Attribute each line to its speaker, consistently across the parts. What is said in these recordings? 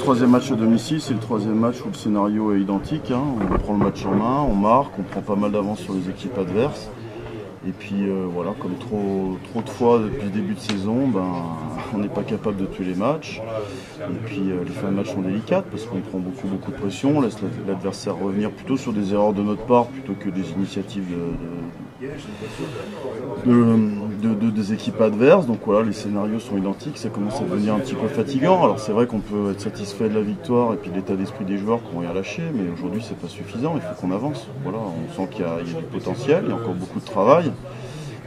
Speaker 1: troisième match à domicile, c'est le troisième match où le scénario est identique. Hein. On prend le match en main, on marque, on prend pas mal d'avance sur les équipes adverses. Et puis voilà, comme trop de fois depuis le début de saison, on n'est pas capable de tuer les matchs. Et puis les fins de match sont délicates parce qu'on prend beaucoup de pression, on laisse l'adversaire revenir plutôt sur des erreurs de notre part plutôt que des initiatives des équipes adverses. Donc voilà, les scénarios sont identiques, ça commence à devenir un petit peu fatigant. Alors c'est vrai qu'on peut être satisfait de la victoire et puis de l'état d'esprit des joueurs qui n'ont rien lâché, mais aujourd'hui c'est pas suffisant, il faut qu'on avance. Voilà, on sent qu'il y a du potentiel, il y a encore beaucoup de travail,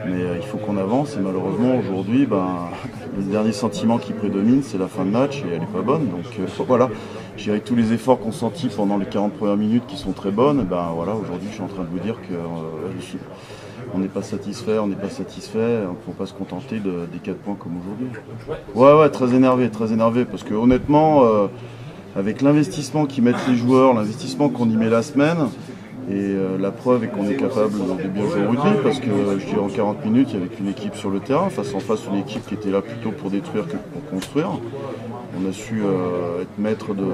Speaker 1: mais il faut qu'on avance et malheureusement aujourd'hui le dernier sentiment qui prédomine c'est la fin de match et elle n'est pas bonne. Donc voilà, je dirais que tous les efforts qu'on sentit pendant les 40 premières minutes qui sont très bonnes, voilà, aujourd'hui je suis en train de vous dire que on n'est pas satisfait, il ne faut pas se contenter des 4 points comme aujourd'hui. Ouais, très énervé, parce que honnêtement, avec l'investissement qu'y mettent les joueurs, l'investissement qu'on y met la semaine, et la preuve est qu'on est capable de bien jouer au rugby, parce que je dirais en 40 minutes, il y avait qu'une équipe sur le terrain, face en face une équipe qui était là plutôt pour détruire que pour construire. On a su être maître de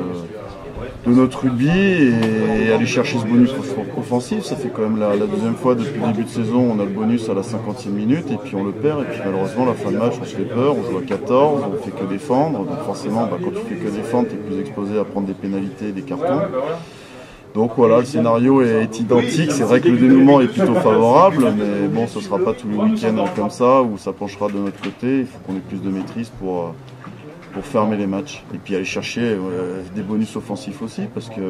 Speaker 1: notre rugby et aller chercher ce bonus offensif. Ça fait quand même la deuxième fois depuis le début de saison, on a le bonus à la 50e minute et puis on le perd. Et puis malheureusement, la fin de match, on se fait peur, on joue à 14, on ne fait que défendre. Donc forcément, quand tu fais que défendre, tu es plus exposé à prendre des pénalités et des cartons. Donc voilà, le scénario est identique. C'est vrai que le dénouement est plutôt favorable, mais bon, ce ne sera pas tous les week-ends comme ça où ça penchera de notre côté. Il faut qu'on ait plus de maîtrise pour fermer les matchs et puis aller chercher des bonus offensifs aussi parce que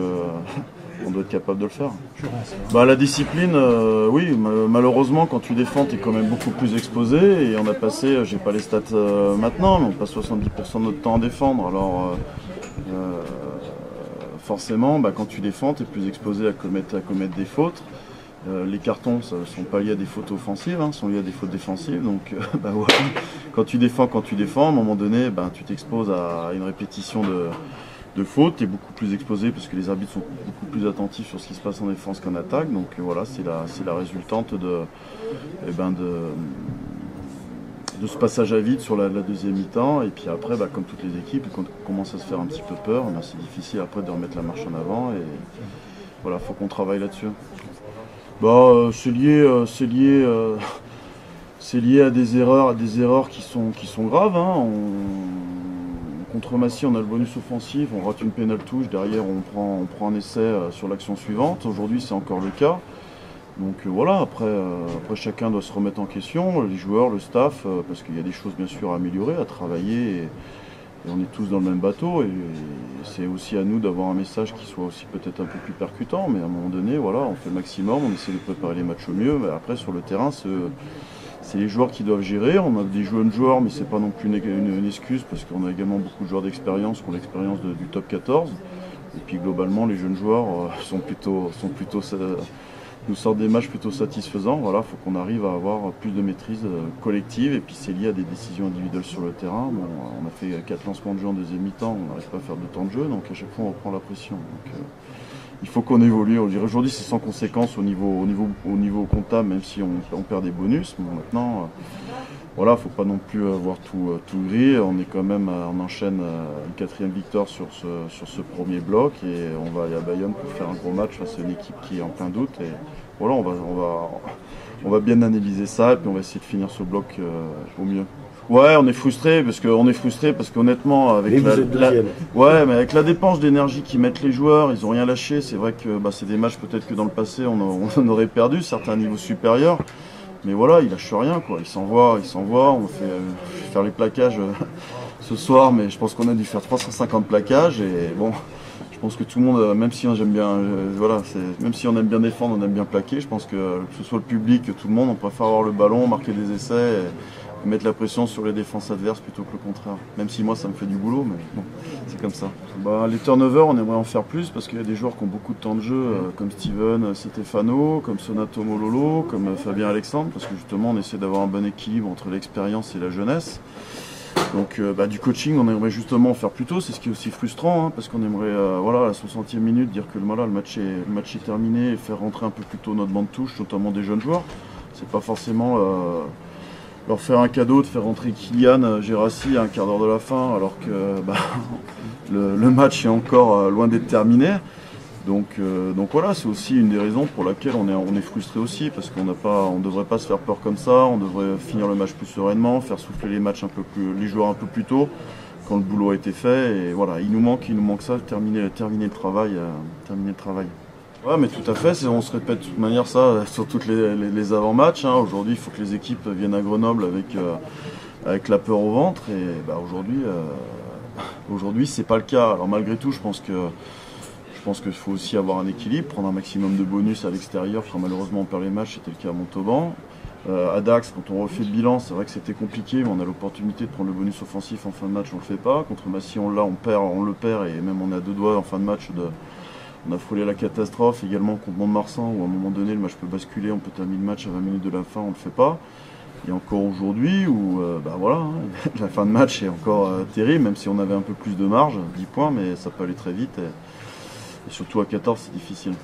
Speaker 1: on doit être capable de le faire. La discipline, oui, malheureusement quand tu défends tu es quand même beaucoup plus exposé et on a passé, j'ai pas les stats maintenant, mais on passe 70% de notre temps à défendre. Alors forcément quand tu défends tu es plus exposé à commettre des fautes. Les cartons sont pas liés à des fautes offensives, sont liés à des fautes défensives. Donc voilà. Quand tu défends, à un moment donné, tu t'exposes à une répétition de fautes, tu es beaucoup plus exposé parce que les arbitres sont beaucoup plus attentifs sur ce qui se passe en défense qu'en attaque. Donc voilà, c'est la résultante de ce passage à vide sur la deuxième mi-temps. Et puis après, comme toutes les équipes, quand on commence à se faire un petit peu peur, c'est difficile après de remettre la marche en avant. Et voilà, faut qu'on travaille là-dessus. C'est lié à des erreurs qui sont graves. Contre Massy, on a le bonus offensif, on rate une pénale touche, derrière on prend un essai sur l'action suivante. Aujourd'hui, c'est encore le cas. Donc voilà, après chacun doit se remettre en question, les joueurs, le staff, parce qu'il y a des choses bien sûr à améliorer, à travailler. Et on est tous dans le même bateau et c'est aussi à nous d'avoir un message qui soit aussi peut-être un peu plus percutant, mais à un moment donné, voilà, on fait le maximum, on essaie de préparer les matchs au mieux, mais après sur le terrain, c'est les joueurs qui doivent gérer. On a des jeunes joueurs, mais c'est pas non plus une excuse parce qu'on a également beaucoup de joueurs d'expérience qui ont l'expérience du top 14. Et puis globalement, les jeunes joueurs nous sortent des matchs plutôt satisfaisants. Voilà, faut qu'on arrive à avoir plus de maîtrise collective et puis c'est lié à des décisions individuelles sur le terrain. Bon, on a fait 4 lancements de jeu en deuxième mi-temps, on n'arrive pas à faire de temps de jeu, donc à chaque fois on reprend la pression. Donc, il faut qu'on évolue. Aujourd'hui c'est sans conséquence au niveau comptable, même si on perd des bonus. Bon, maintenant, voilà, faut pas non plus avoir tout gris. On est quand même, on enchaîne une 4e victoire sur ce premier bloc et on va aller à Bayonne pour faire un gros match face à une équipe qui est en plein doute. Et voilà, on va bien analyser ça et puis on va essayer de finir ce bloc au mieux. Ouais, on est frustré parce qu'honnêtement, avec mais avec la dépense d'énergie qu'ils mettent les joueurs, ils ont rien lâché. C'est vrai que c'est des matchs peut-être que dans le passé on aurait perdu certains niveaux supérieurs. Mais voilà, ils lâchent rien, quoi. Ils s'envoient. On fait faire les plaquages ce soir, mais je pense qu'on a dû faire 350 plaquages. Et bon, je pense que tout le monde, même si on aime bien défendre, on aime bien plaquer. Je pense que ce soit le public, que tout le monde, on préfère avoir le ballon, marquer des essais et mettre la pression sur les défenses adverses plutôt que le contraire. Même si moi, ça me fait du boulot, mais bon, c'est comme ça. Les turnovers, on aimerait en faire plus parce qu'il y a des joueurs qui ont beaucoup de temps de jeu, comme Steven Stefano, comme Sonato Mololo, comme Fabien Alexandre, parce que justement, on essaie d'avoir un bon équilibre entre l'expérience et la jeunesse. Donc du coaching, on aimerait justement en faire plus tôt, c'est ce qui est aussi frustrant, parce qu'on aimerait à la 60e minute dire que le match est terminé et faire rentrer un peu plus tôt notre banc de touche, notamment des jeunes joueurs. C'est pas forcément leur faire un cadeau de faire rentrer Kylian Gérassi à un quart d'heure de la fin, alors que le match est encore loin d'être terminé. Donc voilà, c'est aussi une des raisons pour laquelle on est frustré aussi, parce qu'on ne devrait pas se faire peur comme ça, on devrait finir le match plus sereinement, faire souffler les joueurs un peu plus tôt, quand le boulot a été fait. Et voilà, il nous manque ça, terminer le travail. Ouais, mais tout à fait, on se répète de toute manière ça sur toutes les avant-matchs. Hein. Aujourd'hui, il faut que les équipes viennent à Grenoble avec la peur au ventre. Et aujourd'hui, c'est pas le cas. Alors malgré tout, je pense qu'il faut aussi avoir un équilibre, prendre un maximum de bonus à l'extérieur, quand malheureusement on perd les matchs, c'était le cas à Montauban. À Dax, quand on refait le bilan, c'est vrai que c'était compliqué, mais on a l'opportunité de prendre le bonus offensif en fin de match, on le fait pas. Contre Massy, on le perd, et même on a deux doigts en fin de match on a frôlé la catastrophe. Également contre Mont-de-Marsan, où à un moment donné le match peut basculer, on peut terminer le match à 20 minutes de la fin, on le fait pas. Et encore aujourd'hui, où la fin de match est encore terrible, même si on avait un peu plus de marge, 10 points, mais ça peut aller très vite. Et surtout à 14, c'est difficile.